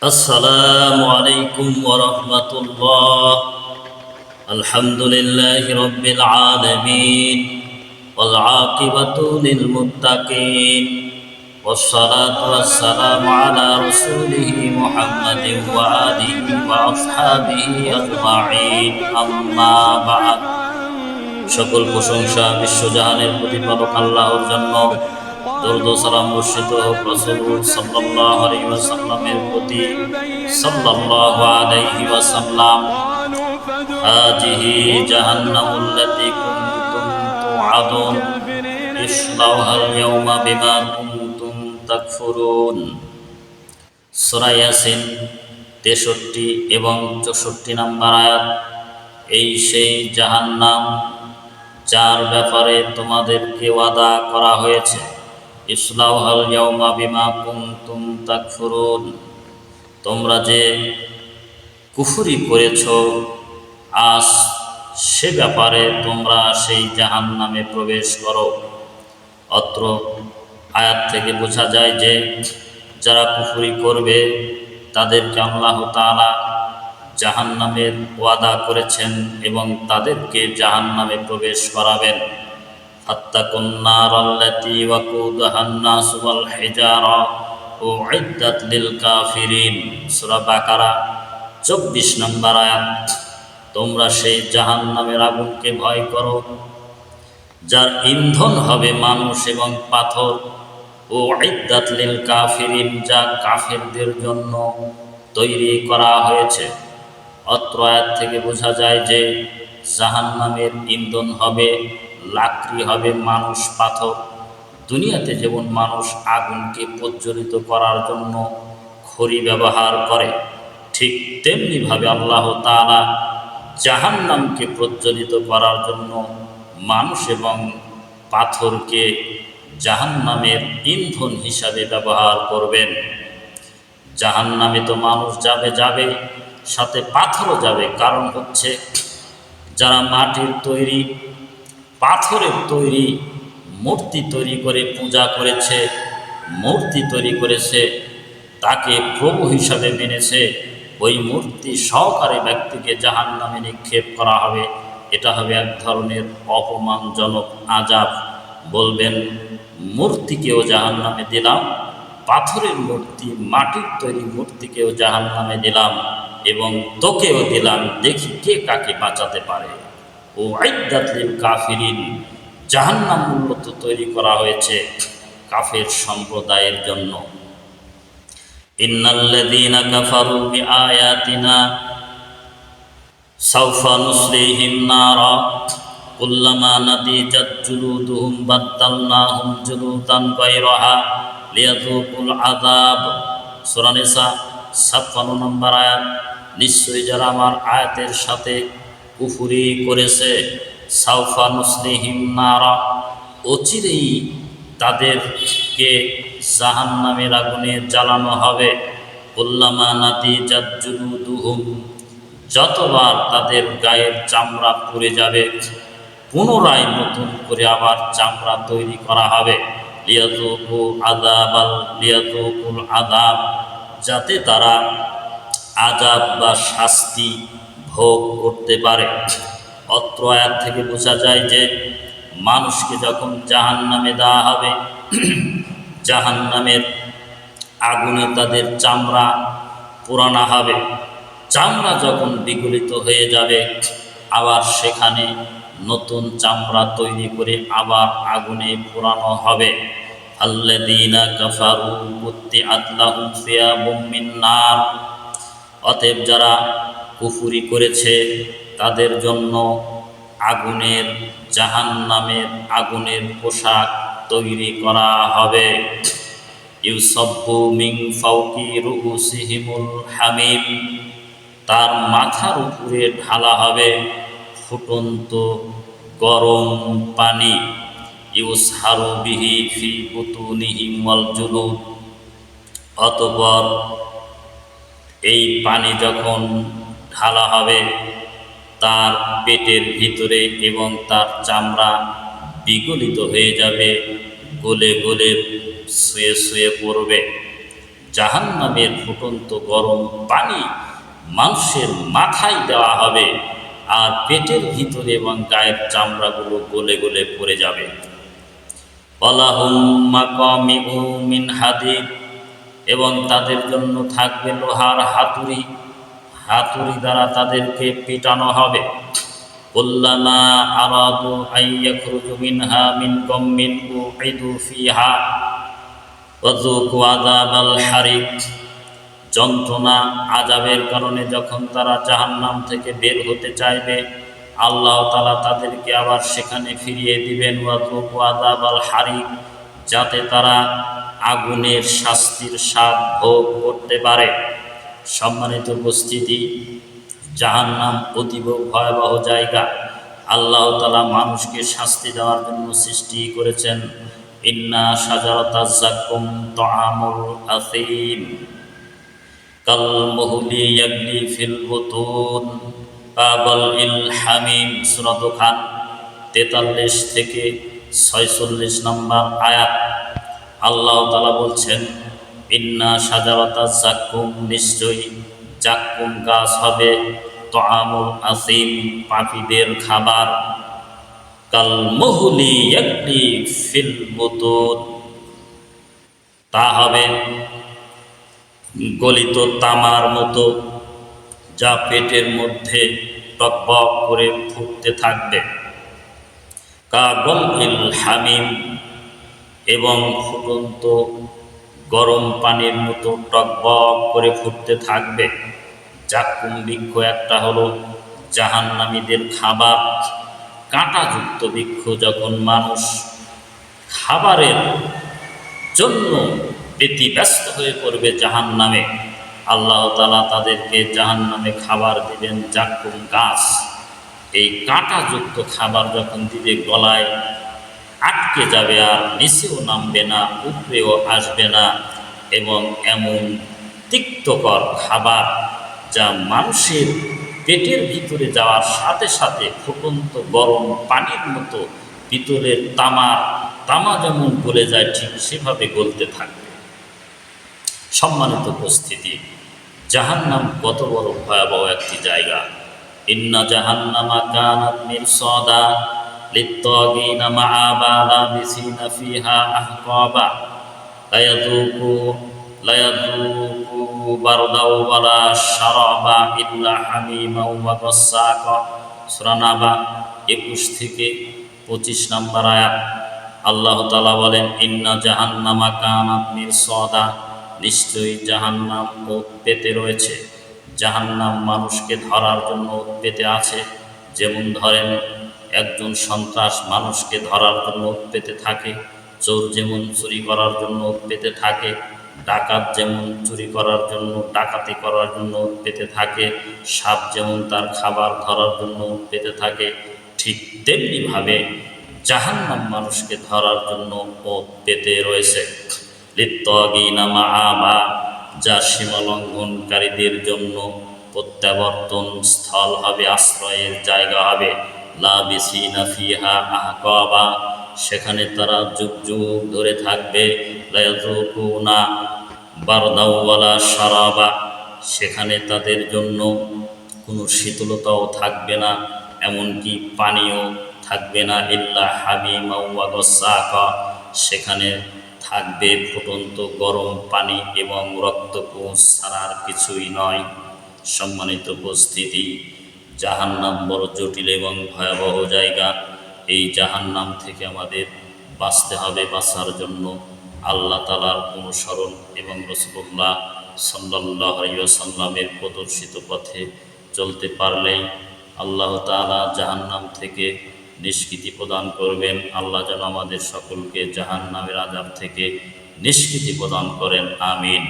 السلام عليكم ورحمة الله. الحمد لله رب العالمين والعاقبة للمتقين والصلاة والسلام على رسوله محمد وآله وأصحابه أجمعين أما بعد. সকল প্রশংসা বিশ্বজাহানের প্রতিপালক আল্লাহর জন্য। দরুদ ও সালাম বর্ষিত হোক রাসূল সাল্লাল্লাহু আলাইহি ওয়াসাল্লামের প্রতি। সাল্লাল্লাহু আলাইহি ওয়াসাল্লাম, হাযিহি জাহান্নামুল্লাতী কুনতুম তুআদুন ইসলাউহাল ইয়াওমা বিমা কুনতুম তাকফুরুন। সূরা ইয়াসিন 63 এবং 64 নম্বর আয়াত। এই সেই জাহান্নাম যার ব্যাপারে তোমাদেরকে ওয়াদা করা হয়েছে। ইসলাউহাল ইয়াওমা বিমা কুনতুম তাকফুরুন, তোমরা যে কুফরি করেছ আজ সে ব্যাপারে তোমরা সেই জাহান্নামে প্রবেশ করো। অত্র আয়াত থেকে বোঝা যায় যে যারা কুফরি করবে তাদেরকে আল্লাহ তাআলা জাহান্নামের ওয়াদা করেছেন এবং তাদেরকে জাহান্নামে প্রবেশ করাবেন। ফাত্তাকুন নারাল্লাতী ওয়াকুদুহান নাসু ওয়াল হিজারা উইদ্দাত লিল কাফিরিন। সূরা বাকারা 24 নম্বর আয়াত। তোমরা সেই জাহান্নামের আগুনকে ভয় করো যার ইন্ধন হবে মানুষ এবং পাথর। উইদ্দাত লিল কাফিরিন, যা কাফেরদের জন্য তৈরি করা হয়েছে। অত্র আয়াত থেকে বোঝা যায় যে জাহান্নামের ইন্ধন হবে, লাকড়ি হবে মানুষ, পাথর। দুনিয়াতে যেমন মানুষ আগুনকে প্রজ্বলিত করার জন্য খড়ি ব্যবহার করে, ঠিক তেমনিভাবে আল্লাহ তাআলা জাহান্নামকে প্রজ্বলিত করার জন্য মানুষ এবং পাথরকে জাহান্নামের ইন্ধন হিসাবে ব্যবহার করবেন। জাহান্নামে তো মানুষ যাবে, সাথে পাথরও যাবে। কারণ হচ্ছে যারা মাটির তৈরি, পাথরের তৈরি মূর্তি তৈরি করে পূজা করেছে, মূর্তি তৈরি করেছে, তাকে প্রভু হিসাবে মেনেছে, ওই মূর্তি সহকারে ব্যক্তিকে জাহান্নামে নিক্ষেপ করা হবে। এটা হবে এক ধরনের অপমানজনক আযাব। বলবেন মূর্তিকেও জাহান্নামে দিলাম, পাথরের মূর্তি, মাটির তৈরি মূর্তিকেও জাহান্নামে দিলাম এবং তোকেও দিলাম, দেখি কে কাকে বাঁচাতে পারে। উইদ্দাত লিল কাফিরিন, জাহান্নাম মূলত তৈরি করা হয়েছে কাফের সম্প্রদায়ের জন্য। ইন্নাল্লাযীনা কাফারু বিআয়াতিনা সাওফা নুসলিহিম নারা কুল্লামা নাদিজাত জুলুদুহুম বাদদালনাহুম জুলুদান গায়রাহা লিয়াযুকুল আযাব। সূরা নিসা 56 নম্বর আয়াত। নিশ্চয়ই যারা আমার আয়াতের সাথে কুফরি করেছে, সাওফা নুসলিহিম নারা, অচিরেই তাদেরকে জাহান্নামের আগুনে জ্বালানো হবে। কুল্লামা নাদিজাত জুলুদুহুম, যতবার তাদের গায়ের চামড়া পুড়ে যাবে পুনরায় নতুন করে আবার চামড়া তৈরি করা হবে। লিয়াযুকুল আযাব, যাতে তারা আযাব বা শাস্তি ভোগ করতে পারে। অত্র আয়াত থেকে বোঝা যায় যে মানুষকে যখন জাহান্নামে দেওয়া হবে, জাহান্নামের আগুনে তাদের চামড়া পোড়ানো হবে। চামড়া যখন বিগলিত হয়ে যাবে, আবার সেখানে নতুন চামড়া তৈরি করে আবার আগুনে পোড়ানো হবে। আল্লাযীনা কাফারু কুত্তিআত লাহুম সিয়াবুম মিন নার, অতএব যারা কুফরি করেছে তাদের জন্য আগুনের, জাহান্নামের আগুনের পোশাক তৈরি করা হবে। ইউসাব্বু মিন ফাওকি রুউসিহিমুল হামিম, তার মাথার উপরে ঢালা হবে ফুটন্ত গরম পানি। ইউসহারু বিহি ফি বুতুনিহিম ওয়াল জুলুদ, অতঃপর এই পানি যখন ঢালা হবে তার পেটের ভিতরে এবং তার চামড়া বিগলিত হয়ে যাবে, গলে গলে শুয়ে শুয়ে পড়বে। জাহান্নামের ফুটন্ত গরম পানি মানুষের মাথায় দেওয়া হবে, আর পেটের ভিতরে এবং গায়ের চামড়াগুলো গলে গলে পড়ে যাবে। ওয়ালাহুম মাকামিউ মিন হাদিদ, এবং তাদের জন্য থাকবে লোহার হাতুড়ি, হাতুড়ি দ্বারা তাদেরকে পেটানো হবে। কুল্লামা আরাদু আইয়াখরুজু মিনহা মিন গাম্মিন উইদু ফিহা ওয়াযুকু আযাবাল হারিক, যন্ত্রণা আযাবের কারণে যখন তারা জাহান্নাম থেকে বের হতে চাইবে, আল্লাহ তাআলা তাদেরকে আবার সেখানে ফিরিয়ে দিবেন। ওয়াযুকু আযাবাল হারিক, যাতে তারা আগুনের শাস্তির স্বাদ ভোগ করতে পারে। সম্মানিত উপস্থিতি, জাহান্নাম অতীব ভয়াবহ জায়গা। আল্লাহ তাআলা মানুষকে শাস্তি দেওয়ার জন্য সৃষ্টি করেছেন। ইন্না শাজারাতাজ যাক্কুম তাআমুল আসীম কাল মুহলি ইয়াগলি ফিল বুতুন কাবাল ইল হামিম। সূরা দুখান 43 থেকে 46 নম্বর আয়াত। আল্লাহ তাআলা বলছেন, ইন্না শাজারাতাজ যাক্কুম, নিশ্চয়ই যাক্কুম গাছ হবে, তাআমুল আসীম, পাপীদের খাবার, কাল মুহলি ইয়াগলি ফিল বুতুন, তা হবে গলিত তামার মতো, যা পেটের মধ্যে টকবক করে ফুটতে থাকবে। কাগল ইল হামিম, এবং ফুটন্ত গরম পানির মতো টকবক করে ফুটতে থাকবে। যাক্কুম বৃক্ষ একটা হলো জাহান্নামীদের খাবার। কাঁটাযুক্ত বৃক্ষ যখন মানুষ খাবারের জন্য ব্যতিব্যস্ত হয়ে পড়বে জাহান্নামে, আল্লাহ তাআলা তাদেরকে জাহান্নামে খাবার দিবেন যাক্কুম গাছ। এই কাঁটাযুক্ত খাবার যখন দিবে, গলায় আটকে যাবে, আর নিচেও নামবে না, উপরেও আসবে না, এবং এমন তিক্তকর খাবার যা মানুষের পেটের ভিতরে যাওয়ার সাথে সাথে ফুটন্ত গরম পানির মতো ভিতরের তামা যেমন গলে যায়, ঠিক সেভাবে গলতে থাকবে। সম্মানিত উপস্থিতি, জাহান্নাম কত বড় ভয়াবহ একটি জায়গা। ইন্না জাহান্নামা কানাত মিরসাদা লিত্তাগিনা মাআবা লাবিসিনা ফিহা আহকাবা লায়াযুকু বারদাও ওয়ালা শারাবা ইল্লা হামিমা ওয়া গাসসাকা। সূরা নাবা 21 থেকে 25 নম্বর আয়াত। আল্লাহ তাআলা বলেন, ইন্না জাহান্নামা কানাত মিরসাদা, নিশ্চয়ই জাহান্নাম ওত পেতে রয়েছে। জাহান্নাম মানুষকে ধরার জন্য ওত পেতে আছে। যেমন ধরেন, একজন সন্ত্রাস মানুষকে ধরার জন্য ওত পেতে থাকে, চোর যেমন চুরি করার জন্য ওত পেতে থাকে, ডাকাত যেমন চুরি করার জন্য ডাকাতি করার জন্য ওত পেতে থাকে, সাপ যেমন তার খাবার ধরার জন্য ওত পেতে থাকে, ঠিক তেমনিভাবে জাহান্নাম মানুষকে ধরার জন্য ওত পেতে রয়েছে। লিত্তাগিনা মাআবা, যা সীমালঙ্ঘনকারীদের জন্য প্রত্যাবর্তন স্থল হবে, আশ্রয়ের জায়গা হবে। লাবিসিনা ফিহা আহকাবা, সেখানে তারা যুগ যুগ ধরে থাকবে। লায়াযুকুনা বারদাও ওয়ালা শারাবা, সেখানে তাদের জন্য কোনো শীতলতাও থাকবে না, এমনকি পানিও থাকবে না। ইল্লা হামিমা ওয়া গাসসাকা, সেখানে থাকবে ফুটন্ত গরম পানি এবং রক্তকূপ ছাড়ার কিছুই নয়। সম্মানিত উপস্থিতি, জাহান্নাম বড় জটিল এবং ভয়াবহ জায়গা। এই জাহান্নাম থেকে আমাদের বাঁচতে হবে। বাঁচার জন্য আল্লাহ তাআলার অনুসরণ এবং রাসূলুল্লাহ সাল্লাল্লাহু আলাইহি ওয়াসাল্লামের প্রদর্শিত পথে চলতে পারলেই আল্লাহ তাআলা জাহান্নাম থেকে নিষ্কৃতি প্রদান করবেন। আল্লাহ যেন আমাদের সকলকে জাহান্নামের আযাব থেকে নিষ্কৃতি প্রদান করেন। আমিন।